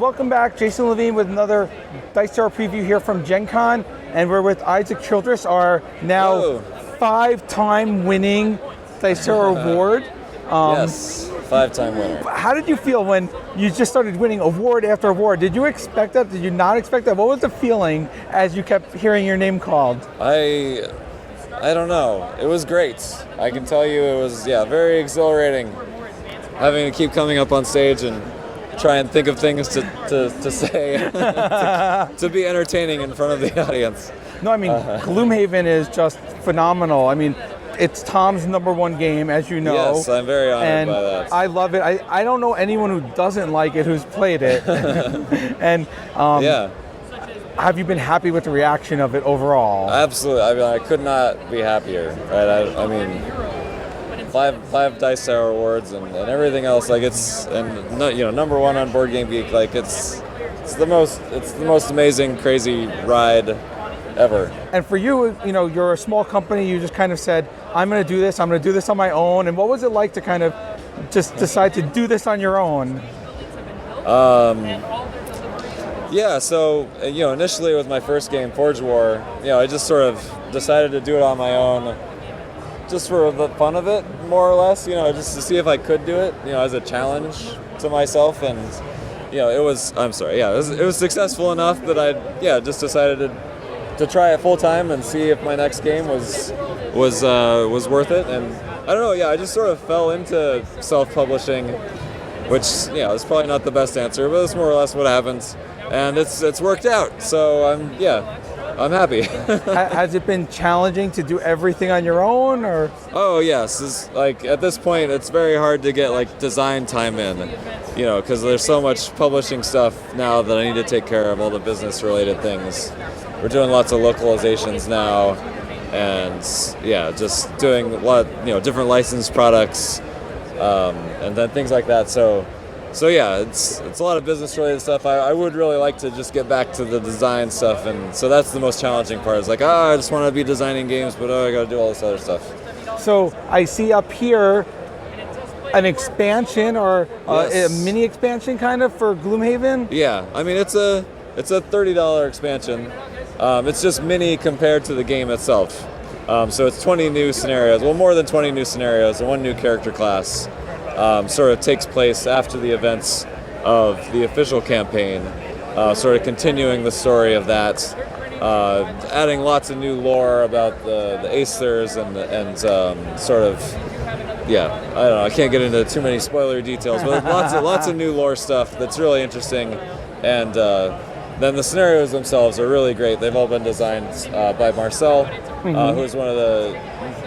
welcome back. Jason Levine with another Dice Tower preview here from Gen Con, and we're with Isaac Childres, our now 5-time winning Dice Tower award. Yes, 5-time winner. How did you feel when you just started winning award after award? Did you expect that? Did you not expect that? What was the feeling as you kept hearing your name called? I don't know. It was great. I can tell you it was, very exhilarating having to keep coming up on stage and try and think of things to say to be entertaining in front of the audience. No, I mean, Gloomhaven is just phenomenal. I mean, it's Tom's #1 game, as you know. Yes, I'm very honored by that. I love it. I don't know anyone who doesn't like it who's played it. And have you been happy with the reaction of it overall? Absolutely. I mean, I could not be happier. Right? I mean, five Dice Tower awards and everything else. Like it's #1 on Board Game Geek. Like it's the most amazing, crazy ride ever. And for you, you're a small company. You just kind of said, I'm going to do this. I'm going to do this on my own. And what was it like to kind of just decide to do this on your own? So initially with my first game, Forge War, I just sort of decided to do it on my own, just for the fun of it, more or less. Just to see if I could do it, as a challenge to myself. And it was successful enough that I just decided to try it full time and see if my next game was worth it. And I don't know, I just sort of fell into self-publishing, which is probably not the best answer, but it's more or less what happens. And it's worked out, so I'm happy. Has it been challenging to do everything on your own, or? Oh yes, at this point it's very hard to get design time in, because there's so much publishing stuff now that I need to take care of, all the business related things. We're doing lots of localizations now, and just doing a lot of, different licensed products, and then things like that. So it's a lot of business related stuff. I would really like to just get back to the design stuff, and so that's the most challenging part. It's I just want to be designing games, but I got to do all this other stuff. So I see up here an expansion or a mini expansion kind of for Gloomhaven. Yeah, I mean it's a $30 expansion. It's just mini compared to the game itself. So it's 20 new scenarios, more than 20 new scenarios, and one new character class. Sort of takes place after the events of the official campaign, sort of continuing the story of that, adding lots of new lore about the Aethers and sort of, I don't know, I can't get into too many spoiler details, but lots of new lore stuff that's really interesting. And then the scenarios themselves are really great. They've all been designed by Marcel, who's one of the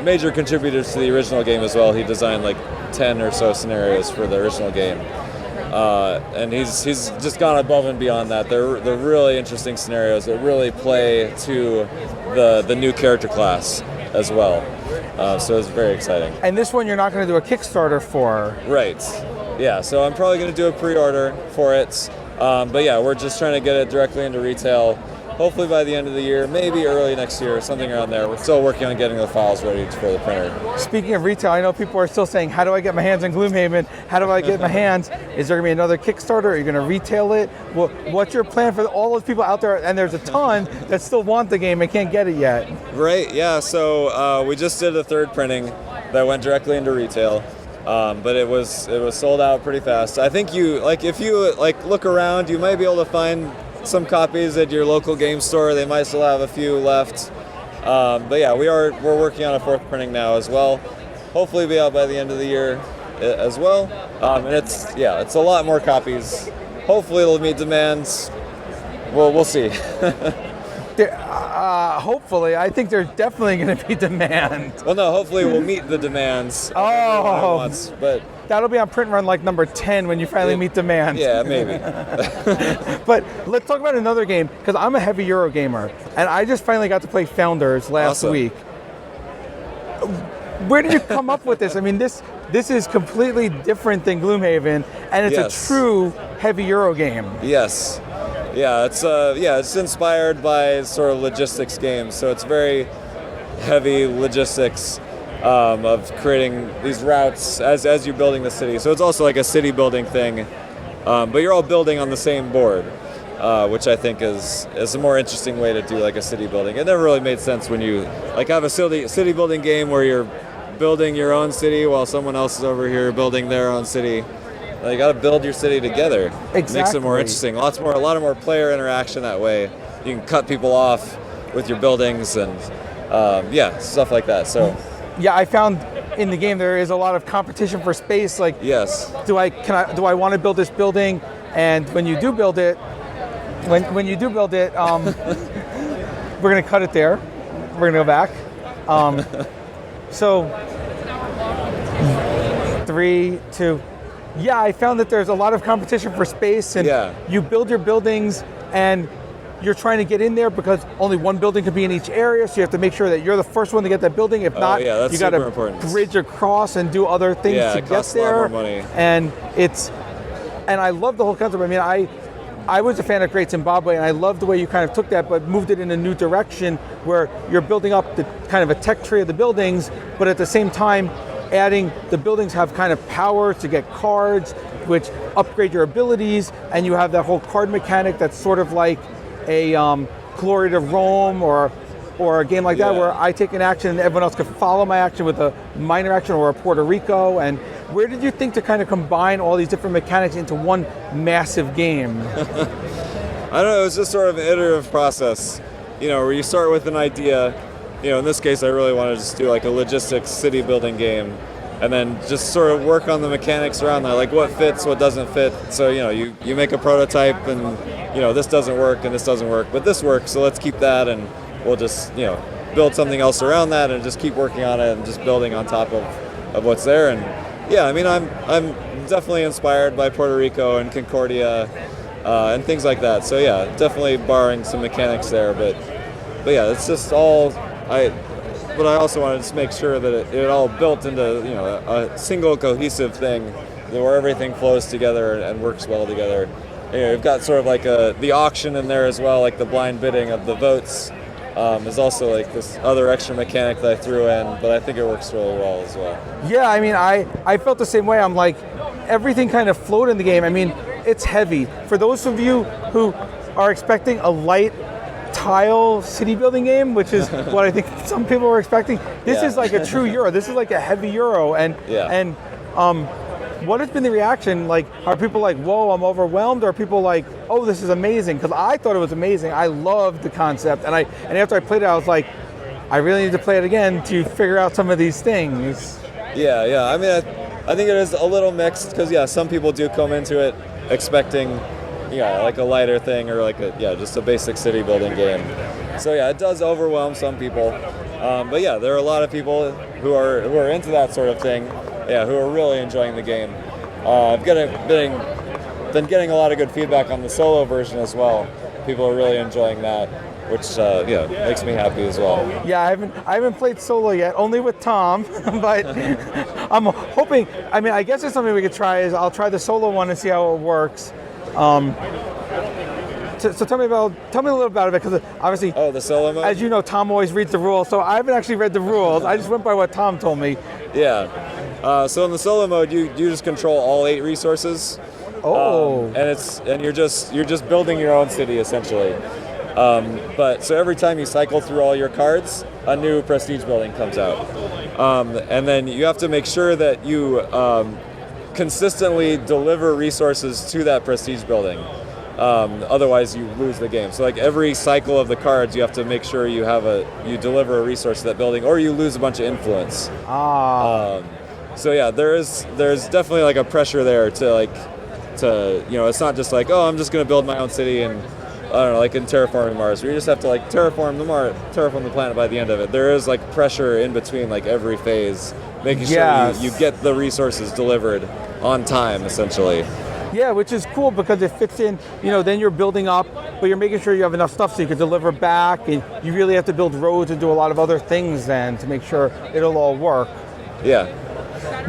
major contributors to the original game as well. He designed 10 or so scenarios for the original game, and he's just gone above and beyond that. They're really interesting scenarios that really play to the new character class as well. So it's very exciting. And this one you're not going to do a Kickstarter for, right? Yeah, so I'm probably going to do a pre-order for it. But we're just trying to get it directly into retail, hopefully by the end of the year, maybe early next year, something around there. We're still working on getting the files ready for the printer. Speaking of retail, I know people are still saying, how do I get my hands on Gloomhaven? How do I get my hands? Is there going to be another Kickstarter? Are you going to retail it? What's your plan for all those people out there? And there's a ton that still want the game and can't get it yet. Right, yeah. So we just did a third printing that went directly into retail. But it was sold out pretty fast. I think if you look around, you might be able to find some copies at your local game store. They might still have a few left. But we're working on a fourth printing now as well. Hopefully be out by the end of the year as well. And it's a lot more copies. Hopefully it'll meet demands. We'll see. Hopefully, I think there's definitely going to be demand. Well, no, hopefully we'll meet the demands. But that'll be on print run number 10 when you finally meet demand. Yeah, maybe. But let's talk about another game, because I'm a heavy Euro gamer, and I just finally got to play Founders last week. Where did you come up with this? I mean, this is completely different than Gloomhaven, and it's a true heavy Euro game. Yes. Yeah, it's inspired by sort of logistics games, so it's very heavy logistics of creating these routes as you're building the city. So it's also like a city building thing, but you're all building on the same board, which I think is a more interesting way to do like a city building. It never really made sense when you like have a city building game where you're building your own city while someone else is over here building their own city. You got to build your city together. Exactly. Makes it more interesting. A lot of more player interaction that way. You can cut people off with your buildings and stuff like that. So yeah, I found in the game there is a lot of competition for space. Like, yes, do I want to build this building? And when you do build it, when you do build it, we're gonna cut it there. We're gonna go back. So 3, 2. Yeah, I found that there's a lot of competition for space, and you build your buildings, and you're trying to get in there because only one building can be in each area, so you have to make sure that you're the first one to get that building. If not, you got to bridge across and do other things to get there. A lot more money. And I love the whole concept. I mean, I was a fan of Great Zimbabwe, and I love the way you kind of took that, but moved it in a new direction where you're building up the kind of a tech tree of the buildings, but at the same time, adding the buildings have kind of power to get cards, which upgrade your abilities, and you have that whole card mechanic that's sort of like a Glory to Rome or a game like that where I take an action and everyone else can follow my action with a minor action, or a Puerto Rico. And where did you think to kind of combine all these different mechanics into one massive game? I don't know, it was just sort of an iterative process, where you start with an idea. In this case, I really wanted to just do like a logistics city building game, and then just sort of work on the mechanics around that, like what fits, what doesn't fit. So, you make a prototype and, this doesn't work and this doesn't work, but this works, so let's keep that, and we'll just, build something else around that and just keep working on it and just building on top of what's there. And yeah, I mean, I'm definitely inspired by Puerto Rico and Concordia and things like that. So yeah, definitely borrowing some mechanics there, but yeah, it's just all, but I also wanted to make sure that it all built into a single cohesive thing where everything flows together and works well together. You've got sort of like the auction in there as well, like the blind bidding of the votes is also like this other extra mechanic that I threw in, but I think it works really well as well. Yeah, I mean, I felt the same way. I'm like, everything kind of flowed in the game. I mean, it's heavy. For those of you who are expecting a light tile city building game, which is what I think some people were expecting, this is like a true Euro. This is like a heavy Euro. And what has been the reaction? Like, are people like, whoa, I'm overwhelmed? Or are people like, oh, this is amazing? Because I thought it was amazing. I loved the concept. And after I played it, I was like, I really need to play it again to figure out some of these things. Yeah. I mean, I think it is a little mixed because, some people do come into it expecting, like a lighter thing or like just a basic city building game. So it does overwhelm some people. But there are a lot of people who are into that sort of thing. Who are really enjoying the game. I've been getting a lot of good feedback on the solo version as well. People are really enjoying that, which makes me happy as well. Yeah, I haven't played solo yet, only with Tom, but I'm hoping. I mean, I guess it's something we could try. I'll try the solo one and see how it works. So tell me a little about it, because obviously, the solo mode? As you know, Tom always reads the rules, so I haven't actually read the rules. I just went by what Tom told me. Yeah. So in the solo mode, you just control all 8 resources. Oh. And you're just building your own city essentially. But so every time you cycle through all your cards, a new prestige building comes out. And then you have to make sure that you consistently deliver resources to that prestige building. Otherwise you lose the game. So like every cycle of the cards, you have to make sure you deliver a resource to that building, or you lose a bunch of influence. So there's definitely like a pressure there to it's not just like, oh, I'm just going to build my own city and I don't know, like in Terraforming Mars, where you just have to like terraform the planet by the end of it. There is like pressure in between like every phase, making sure you get the resources delivered on time essentially. Yeah, which is cool because it fits in, then you're building up, but you're making sure you have enough stuff so you can deliver back, and you really have to build roads and do a lot of other things then to make sure it'll all work. Yeah.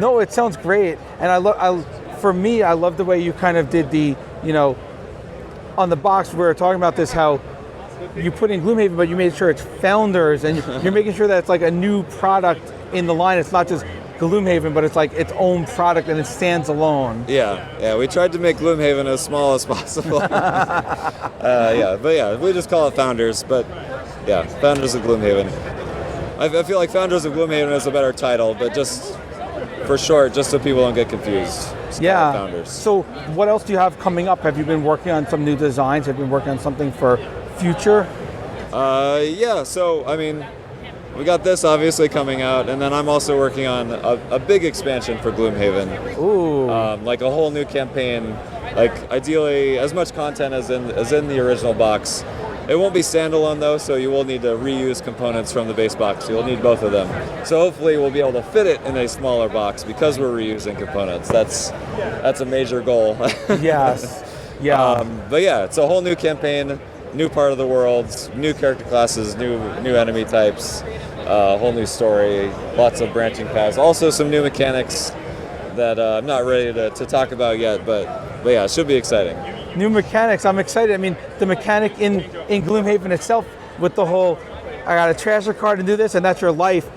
No, it sounds great. And I love the way you kind of did the, on the box we were talking about this, how you put in Gloomhaven, but you made sure it's founders, and you're making sure that it's like a new product in the line. It's not just Gloomhaven, but it's like its own product and it stands alone. Yeah. We tried to make Gloomhaven as small as possible. We just call it Founders, but yeah, Founders of Gloomhaven. I feel like Founders of Gloomhaven is a better title, but just for short, just so people don't get confused. Just call it Founders. So what else do you have coming up? Have you been working on some new designs? Have you been working on something for future? So I mean, we got this obviously coming out, and then I'm also working on a big expansion for Gloomhaven. Ooh. Like a whole new campaign, like ideally as much content as in the original box. It won't be standalone though, so you will need to reuse components from the base box. You'll need both of them. So hopefully we'll be able to fit it in a smaller box because we're reusing components. That's a major goal. Yes. Yeah. But yeah, it's a whole new campaign, new part of the world, new character classes, new enemy types, whole new story, lots of branching paths. Also some new mechanics that I'm not ready to talk about yet, but yeah, it should be exciting. New mechanics, I'm excited. I mean, the mechanic in Gloomhaven itself with the whole, I got a treasure card and do this, and that's your life,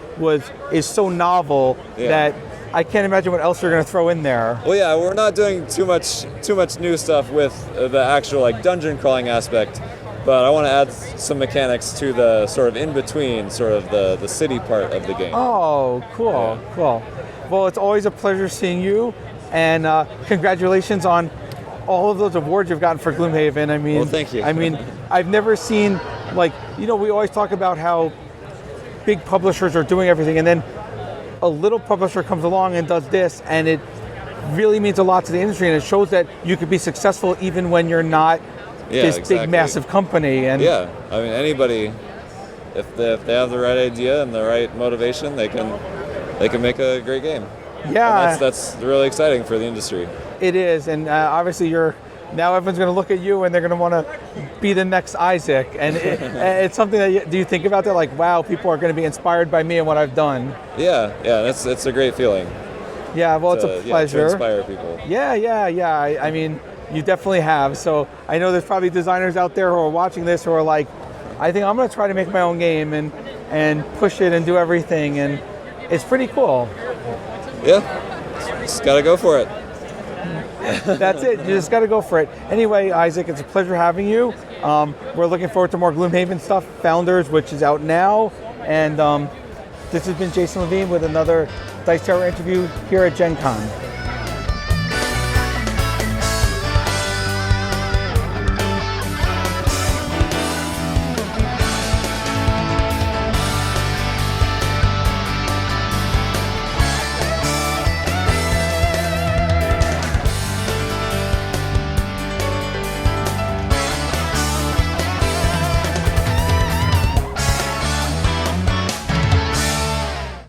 is so novel that I can't imagine what else you're going to throw in there. Well, yeah, we're not doing too much new stuff with the actual like dungeon crawling aspect, but I want to add some mechanics to the sort of in between, sort of the city part of the game. Oh, cool, cool. Well, it's always a pleasure seeing you, and congratulations on all of those awards you've gotten for Gloomhaven. I mean, well, thank you. I mean, I've never seen, like, we always talk about how big publishers are doing everything, and then a little publisher comes along and does this, and it really means a lot to the industry, and it shows that you could be successful even when you're not this big, massive company. And yeah, I mean, anybody, if they have the right idea and the right motivation, they can make a great game. Yeah, and that's really exciting for the industry. It is, and obviously now everyone's going to look at you and they're going to want to be the next Isaac, and it's something that do you think about that? Like, wow, people are going to be inspired by me and what I've done. Yeah, it's a great feeling. Yeah, well, it's a pleasure. To inspire people. Yeah. I mean, you definitely have. So I know there's probably designers out there who are watching this who are like, I think I'm going to try to make my own game and push it and do everything, and it's pretty cool. Yeah, just got to go for it. That's it. You just got to go for it. Anyway, Isaac, it's a pleasure having you. We're looking forward to more Gloomhaven stuff, Founders, which is out now. And this has been Jason Levine with another Dice Tower interview here at Gen Con.